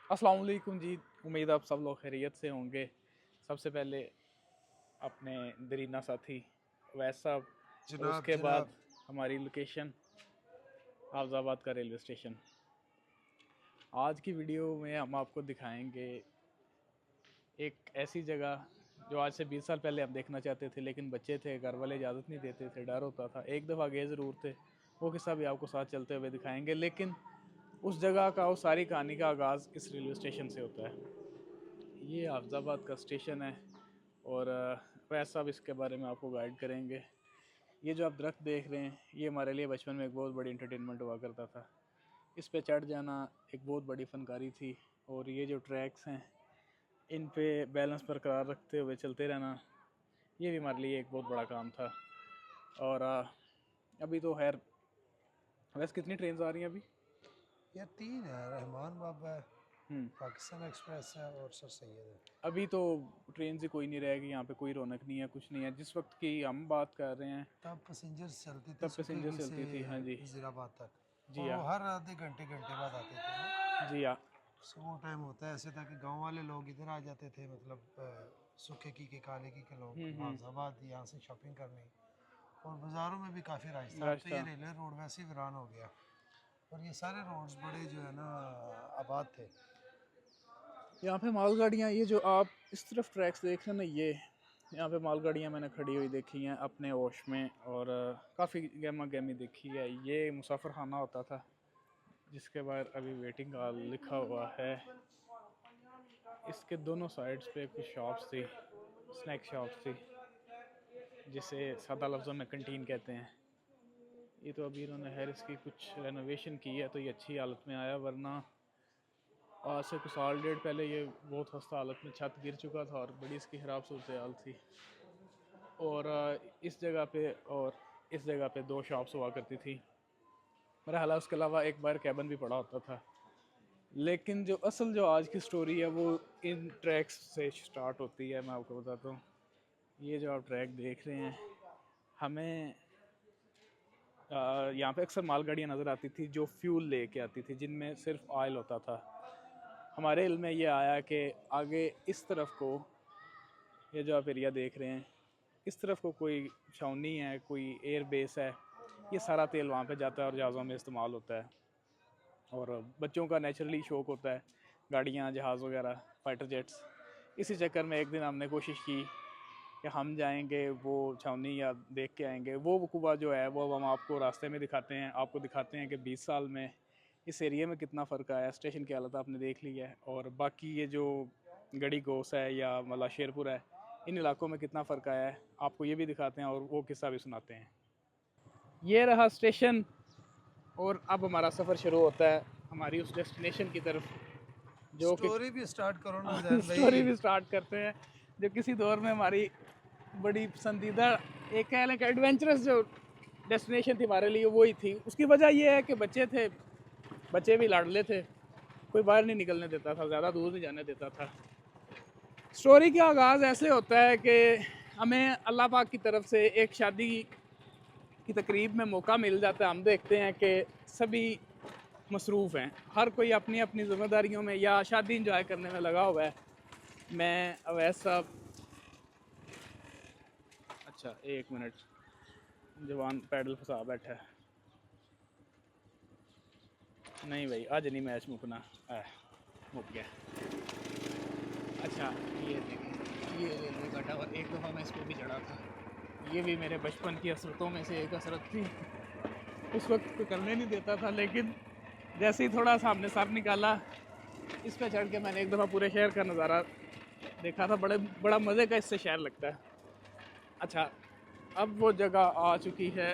अस्सलाम वालेकुम जी। उम्मीद आप सब लोग खैरियत से होंगे। सबसे पहले अपने दरीना साथी अवैस साहब और जनाब उसके जनाब। बाद हमारी लोकेशन हाफजाबाद का रेलवे स्टेशन। आज की वीडियो में हम आपको दिखाएंगे एक ऐसी जगह जो आज से 20 साल पहले हम देखना चाहते थे, लेकिन बच्चे थे, घर वाले इजाज़त नहीं देते थे, डर होता था। एक दफ़ा गए ज़रूर थे, वो किस्सा भी आपको साथ चलते हुए दिखाएंगे। लेकिन उस जगह का, उस सारी कहानी का आगाज़ इस रेलवे स्टेशन से होता है। ये हाफजाबाद का स्टेशन है और वैस साहब इसके बारे में आपको गाइड करेंगे। ये जो आप दरख्त देख रहे हैं, ये हमारे लिए बचपन में एक बहुत बड़ी इंटरटेनमेंट हुआ करता था। इस पे चढ़ जाना एक बहुत बड़ी फनकारी थी। और ये जो ट्रैक्स हैं, इन पे बैलेंस बरकरार रखते हुए चलते रहना, ये भी हमारे लिए एक बहुत बड़ा काम था। और अभी तो खैर, वैसे कितनी ट्रेन आ रही हैं अभी? ये तीन है, रहमान बाबा है, हम्म। पाकिस्तान एक्सप्रेस है और सर सैयद है। अभी तो ट्रेन से कोई नहीं रहेगी, यहाँ पे कोई रौनक नहीं है, कुछ नहीं है। जिस वक्त की हम बात कर रहे हैं तब पैसेंजर्स चलती थी तब पैसेंजर सुखेगी से चलती थी। हाँ जी। वजीराबाद तक, जी और वो हाँ। हर आधे घंटे घंटे बाद आते थे ना। जी हाँ। सो वो टाइम होता है ऐसे था कि गांव वाले लोग इधर आ जाते थे, मतलब सुखेगी के कालेगी के लोग हाफजाबाद यहाँ से शॉपिंग करने, और बाज़ारों में भी काफ़ी रश था। अब तो ये रास्ता। रेलवे रोड वैसे ही वीरान हो गया, और ये सारे रोड्स बड़े जो है ना आबाद थे। यहाँ पे मालगाड़ियाँ, ये जो आप इस तरफ ट्रैक्स देख रहे हैं ना, ये यहाँ पे मालगाड़ियाँ मैंने खड़ी हुई देखी हैं अपने होश में। और काफ़ी गहमा गहमी देखी है। ये मुसाफिर खाना होता था जिसके बाद अभी वेटिंग हॉल लिखा हुआ है। इसके दोनों साइड्स पे कुछ शॉप्स थी, स्नैक शॉप्स थी, जिसे सादा लफ्ज़ों में कंटीन कहते हैं। ये तो अभी इन्होंने खैर इसकी कुछ रेनोवेशन की है तो ये अच्छी हालत में आया, वरना आज से कुछ साल डेढ़ पहले ये बहुत खस्ता हालत में छत गिर चुका था और बड़ी इसकी ख़राब सूरत हाल थी। और इस जगह पे और इस जगह पे दो शॉप्स हुआ करती थी। मेरा ख्याल है उसके अलावा एक बार कैबन भी पड़ा होता था। लेकिन जो असल जो आज की स्टोरी है वो इन ट्रैक्स से स्टार्ट होती है। मैं आपको बताता हूँ। ये जो आप ट्रैक देख रहे हैं, हमें यहाँ पे अक्सर मालगाड़ियाँ नज़र आती थी जो फ्यूल लेके आती थी, जिनमें सिर्फ ऑयल होता था। हमारे इल्म में ये आया कि आगे इस तरफ को, ये जो आप एरिया देख रहे हैं, इस तरफ को कोई छावनी है, कोई एयर बेस है। ये सारा तेल वहाँ पे जाता है और जहाज़ों में इस्तेमाल होता है। और बच्चों का नेचुरली शौक़ होता है गाड़ियाँ, जहाज़ वगैरह, फाइटर जेट्स। इसी चक्कर में एक दिन हमने कोशिश की कि हम जाएंगे वो छावनी या देख के आएंगे। वो वकूबा जो है वो हम आपको रास्ते में दिखाते हैं। आपको दिखाते हैं कि 20 साल में इस एरिया में कितना फ़र्क आया। स्टेशन की हालत आपने देख ली है, और बाकी ये जो गड़ी गोस है या मला शेरपुर है, इन इलाकों में कितना फ़र्क आया है, आपको ये भी दिखाते हैं और वो किस्सा भी सुनाते हैं। ये रहा स्टेशन, और अब हमारा सफ़र शुरू होता है हमारी उस डेस्टिनेशन की तरफ, जो कि स्टोरी भी स्टार्ट करो ना जैन भाई। स्टोरी भी स्टार्ट करते हैं। जो किसी दौर में हमारी बड़ी पसंदीदा, एक कह लें कि एडवेंचरस जो डेस्टिनेशन थी हमारे लिए, वही थी। उसकी वजह ये है कि बच्चे थे, बच्चे भी लाडले थे, कोई बाहर नहीं निकलने देता था, ज़्यादा दूर नहीं जाने देता था। स्टोरी का आगाज़ ऐसे होता है कि हमें अल्लाह पाक की तरफ से एक शादी की तकरीब में मौका मिल जाता है। हम देखते हैं कि सभी मसरूफ़ हैं, हर कोई अपनी अपनी ज़िम्मेदारियों में या शादी इंजॉय करने में लगा हुआ है। मैं अवैस साहब, अच्छा एक मिनट, जवान पैडल फंसा बैठा है। नहीं भाई, आज नहीं मैच मुकना, मुक गया। अच्छा, ये देखें, ये रेलवे का टावर, एक दफ़ा मैं इस पर भी चढ़ा था। ये भी मेरे बचपन की हसरतों में से एक हसरत थी। उस वक्त कोई करने नहीं देता था, लेकिन जैसे ही थोड़ा सामने सर निकाला, इस पर चढ़ के मैंने एक दफ़ा पूरे शहर का नज़ारा देखा था। बड़ा मज़े का इससे शहर लगता है। अच्छा, अब वो जगह आ चुकी है।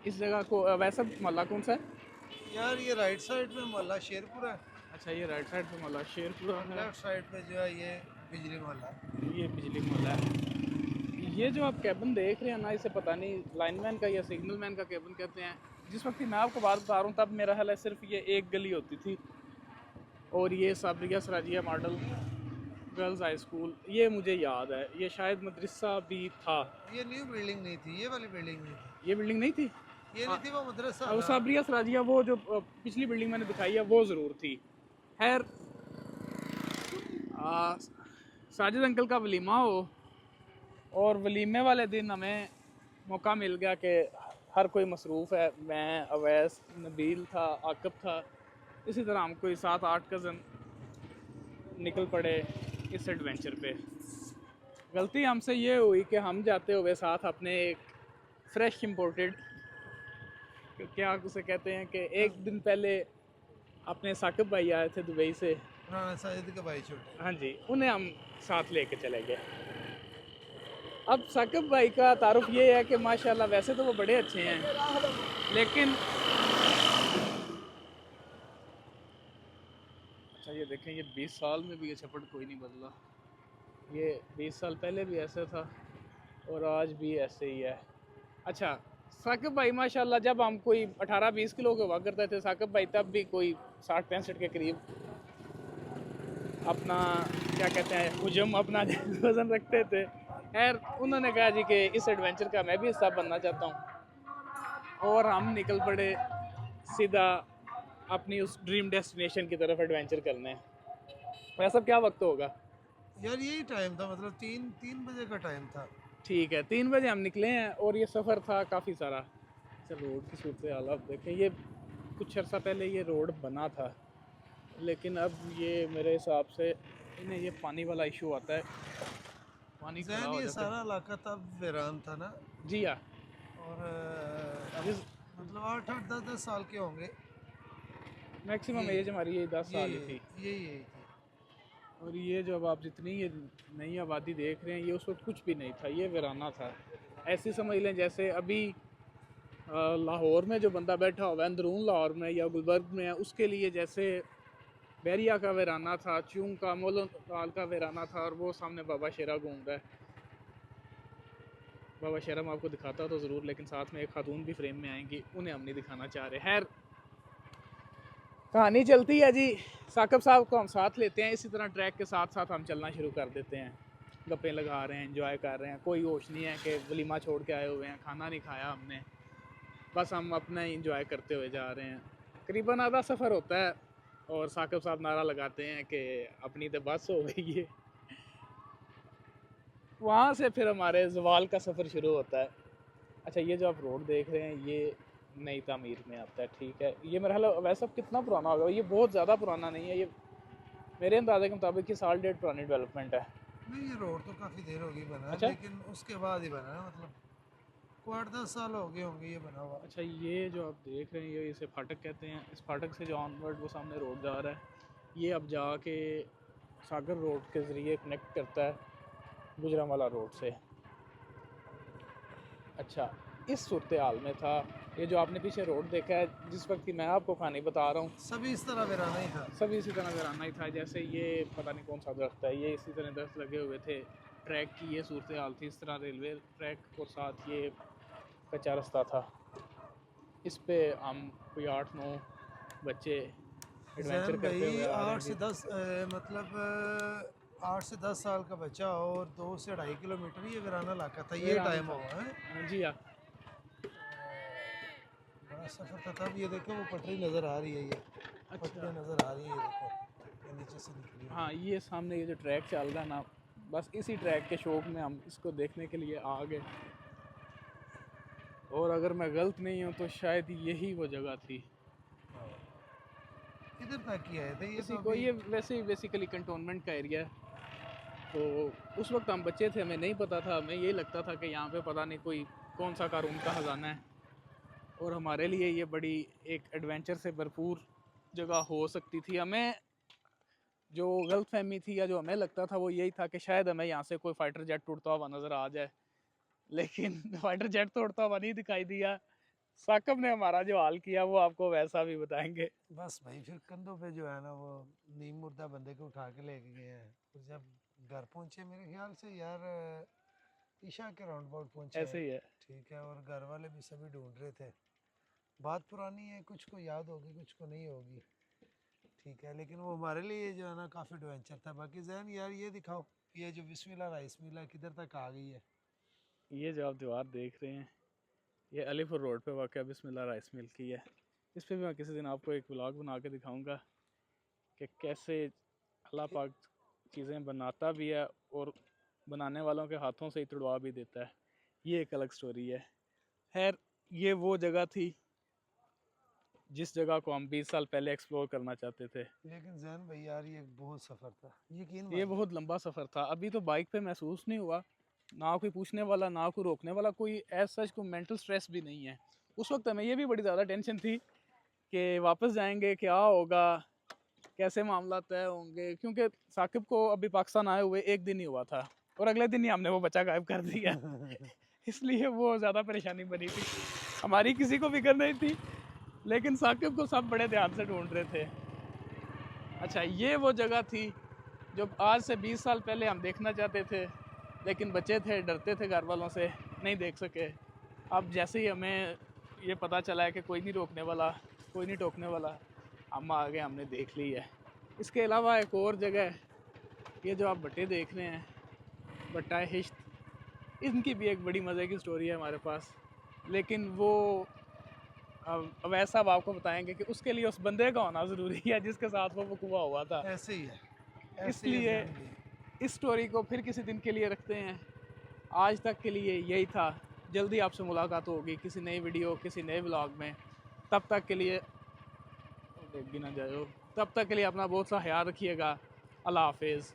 इस जगह को वैसा मोहल्ला कौन सा है? यार ये राइट साइड में मोहल्ला शेरपुर है, अच्छा, ये राइट साइड पे मोहल्ला शेरपुरा और है। लेफ्ट साइड पे जो है ये बिजली मोहल्ला है। ये बिजली मोहल्ला है। ये जो आप कैबिन देख रहे हैं ना, इसे पता नहीं लाइनमैन का या सिग्नल मैन का कैबिन कहते हैं। जिस वक्त की मैं आपको बात बता रहा हूँ, तब मेरा ख्याल है सिर्फ ये एक गली होती थी। और ये Sabaria सराजिया model girls high school, ये मुझे याद है, ये शायद मदरसा भी था। ये न्यू बिल्डिंग नहीं थी, ये वाली बिल्डिंग नहीं थी। ये बिल्डिंग नहीं थी। ये नहीं थी वो मदरसा वो था। साबरिया सराजिया, वो जो पिछली बिल्डिंग मैंने दिखाई है वो ज़रूर थी। खैर, साजिद अंकल का वलीमा हो, और वलीमे वाले दिन हमें मौका मिल गया कि हर कोई मसरूफ़ है, मैं, अवैस, नबील था, आकब था, इसी तरह हम कोई 7-8 कज़न निकल पड़े इस एडवेंचर पे। गलती हमसे ये हुई कि हम जाते हुए साथ अपने एक फ्रेश इंपोर्टेड, क्या उसे कहते हैं, कि एक दिन पहले अपने साकिब भाई आए थे दुबई से। राना साजिद के भाई छोटे। हाँ जी, उन्हें हम साथ लेके चले गए। अब साकिब भाई का तारुफ ये है कि माशाल्लाह वैसे तो वो बड़े अच्छे हैं, लेकिन अच्छा ये देखें, ये 20 साल में भी ये छपट कोई नहीं बदला। ये 20 साल पहले भी ऐसे था और आज भी ऐसे ही है। अच्छा, साकिब भाई माशाल्लाह जब हम कोई 18-20 किलो के हुआ करते थे, साकिब भाई तब भी कोई 60-65 के करीब अपना, क्या कहते हैं, हुजम, अपना वज़न रखते थे। खैर, उन्होंने कहा जी कि इस एडवेंचर का मैं भी हिस्सा बनना चाहता हूँ, और हम निकल पड़े सीधा अपनी उस ड्रीम डेस्टिनेशन की तरफ एडवेंचर करने। वैसा क्या वक्त होगा? यार यही टाइम था, मतलब 3 बजे का टाइम था। ठीक है, 3 बजे हम निकले हैं, और ये सफ़र था काफ़ी सारा। चल, रोड की सूरत हाल आप देखें, ये कुछ अर्सा पहले ये रोड बना था, लेकिन अब ये मेरे हिसाब से इन्हें ये पानी वाला इशू आता है, पानी खड़ा जैन हो ये जाता सारा है। इलाका तब वीरान था ना। जी हाँ। और अब जिस मतलब 8-8 10-10 साल के होंगे। मैक्सिमम यही एज हमारी ये 10 साल यही ही थी। यही यही थी। और ये जो अब आप जितनी ये नई आबादी देख रहे हैं, ये उस वक्त कुछ भी नहीं था, ये वीराना था। ऐसी समझ लें जैसे अभी लाहौर में जो बंदा बैठा हुआ है, अंदरून लाहौर में या गुलबर्ग में है, उसके लिए जैसे बैरिया का वीराना था, चूंग का, मोलन का वीराना था, और वो सामने बाबा शेरा घूम रहा है। बाबा शेरा मैं आपको दिखाता तो ज़रूर, लेकिन साथ में एक खातून भी फ्रेम में आएंगी, उन्हें हम नहीं दिखाना चाह रहे। खैर, कहानी चलती है जी। साकिब साहब को हम साथ लेते हैं, इसी तरह ट्रैक के साथ साथ हम चलना शुरू कर देते हैं। गप्पे लगा रहे हैं, एंजॉय कर रहे हैं, कोई होश नहीं है कि वलीमा छोड़ के आए हुए हैं, खाना नहीं खाया हमने, बस हम अपना ही इंजॉय करते हुए जा रहे हैं। करीबन आधा सफ़र होता है, और साकिब साहब नारा लगाते हैं कि अपनी तो बस हो गई है। वहाँ से फिर हमारे जवाल का सफ़र शुरू होता है। अच्छा, ये जो आप रोड देख रहे हैं, ये नई तामीर में आता है, ठीक है। ये मेरा ख्याल वैसे अब कितना पुराना होगा, ये बहुत ज़्यादा पुराना नहीं है, ये मेरे अंदाजे के मुताबिक ये साल डेढ़ पुरानी डेवलपमेंट है। नहीं, ये रोड तो काफ़ी देर हो गई बना है, अच्छा। लेकिन उसके बाद ही बना है, मतलब को 8-10 साल हो गए होंगे ये बना हुआ। अच्छा, ये जो आप देख रहे हैं, ये इसे फाटक कहते हैं। इस फाटक से जो ऑनवर्ड वो सामने रोड जा रहा है, ये अब जाके सागर रोड के ज़रिए कनेक्ट करता है गुजरांवाला रोड से। अच्छा, इस सूरत हाल में था ये जो आपने पीछे रोड देखा है, जिस वक्त की मैं आपको कहानी बता रहा हूँ, सभी इस तरह वीराना ही था। सब इसी तरह वीराना ही था। जैसे ये पता नहीं कौन सा दरख्त है, ये इसी तरह दरख्त लगे हुए थे। ट्रैक की ये सूरत हाल थी, इस तरह रेलवे ट्रैक और साथ ये कच्चा रास्ता था। इस पे हम कोई 8-9 बच्चे एडवेंचर जैन करते हुए भाई आ रहे आठ हैं से जी। दस मतलब 8 से 10 साल का बच्चा और 2 से 2.5 किलोमीटर ये वीराना इलाका था, ये वीरान टाइम था। हुआ है। जी हाँ। बड़ा सफ़र था तब। ये देखो वो पटरी नज़र आ रही है, ये अच्छा। पटरी नज़र आ रही है, ये देखो ये नीचे से निकली हुई हाँ, है। ये सामने ये जो ट्रैक चल रहा है ना, बस इसी ट्रैक के शौक में हम इसको देखने के लिए आ गए, और अगर मैं गलत नहीं हूँ तो शायद यही वो जगह थी। किधर तक ही आए थे ये इसी तो को, अभी। ये वैसे ही बेसिकली कंटोनमेंट का एरिया है। तो उस वक्त हम बच्चे थे, हमें नहीं पता था, हमें यही लगता था कि यहाँ पे पता नहीं कोई कौन सा कानून का ख़जाना है, और हमारे लिए ये बड़ी एक एडवेंचर से भरपूर जगह हो सकती थी। हमें जो गलत फहमी थी, या जो हमें लगता था, वो यही था कि शायद हमें यहाँ से कोई फाइटर जेट उड़ता हुआ नज़र आ जाए, लेकिन फाइटर जेट तो उड़ता हुआ नहीं दिखाई दिया। साकब ने हमारा जो हाल किया वो आपको वैसा भी बताएंगे। बस भाई फिर कंधों पे जो है ना वो नीम मुर्दा बंदे को उठा के लेके गए हैं। फिर जब घर पहुंचे, मेरे ख्याल से यार ईशा के राउंड अबाउट पहुंचे ऐसे हैं। ही है। ठीक है, और घर वाले भी सभी ढूंढ रहे थे। बात पुरानी है, कुछ को याद होगी कुछ को नहीं होगी। ठीक है, लेकिन वो हमारे लिए जो है ना काफ़ी एडवेंचर था। बाकी जैन यार ये दिखाओ, ये जो बिस्मिल्लाह राइस मिला किधर तक आ गई है। ये जो आप दीवार देख रहे हैं, ये अलीपुर रोड पे वाक़या बिस्मिल्लाह राइस मिल की है। इस पे भी मैं किसी दिन आपको एक व्लॉग बना के दिखाऊंगा कि कैसे अल्लाह पाक चीज़ें बनाता भी है और बनाने वालों के हाथों से ही तुड़वा भी देता है। ये एक अलग स्टोरी है। खैर, ये वो जगह थी जिस जगह को हम 20 साल पहले एक्सप्लोर करना चाहते थे। लेकिन जैन भाई यार ये बहुत सफ़र था, यकीन ये मानिए। बहुत लंबा सफ़र था। अभी तो बाइक पे महसूस नहीं हुआ, ना कोई पूछने वाला, ना कोई रोकने वाला, कोई एज सच कोई मेंटल स्ट्रेस भी नहीं है। उस वक्त हमें ये भी बड़ी ज़्यादा टेंशन थी कि वापस जाएंगे क्या होगा, कैसे मामला तय होंगे, क्योंकि साकिब को अभी पाकिस्तान आए हुए एक दिन ही हुआ था और अगले दिन ही हमने वो बच्चा गायब कर दिया। इसलिए वो ज़्यादा परेशानी बनी थी। हमारी किसी को फिक्र नहीं थी, लेकिन साकिब को सब बड़े ध्यान से ढूंढ रहे थे। अच्छा, ये वो जगह थी जो आज से 20 साल पहले हम देखना चाहते थे, लेकिन बच्चे थे, डरते थे घर वालों से, नहीं देख सके। अब जैसे ही हमें ये पता चला है कि कोई नहीं रोकने वाला, कोई नहीं टोकने वाला, हम आगे हमने देख ली है। इसके अलावा एक और जगह है, ये जो आप भट्टे देख रहे हैं, भट्टा हिश्त, इनकी भी एक बड़ी मज़े की स्टोरी है हमारे पास। लेकिन वो अब ऐसा अब आपको बताएंगे कि उसके लिए उस बंदे का होना ज़रूरी है जिसके साथ वो वक़ूआ हुआ था। ऐसे ही है, ऐसे ही है इसलिए जैन भाई। इस स्टोरी को फिर किसी दिन के लिए रखते हैं। आज तक के लिए यही था। जल्दी आपसे मुलाकात होगी किसी नई वीडियो, किसी नए व्लॉग में। तब तक के लिए देख भी ना जाओ। तब तक के लिए अपना बहुत सा ख्याल रखिएगा। अल्लाह हाफिज़।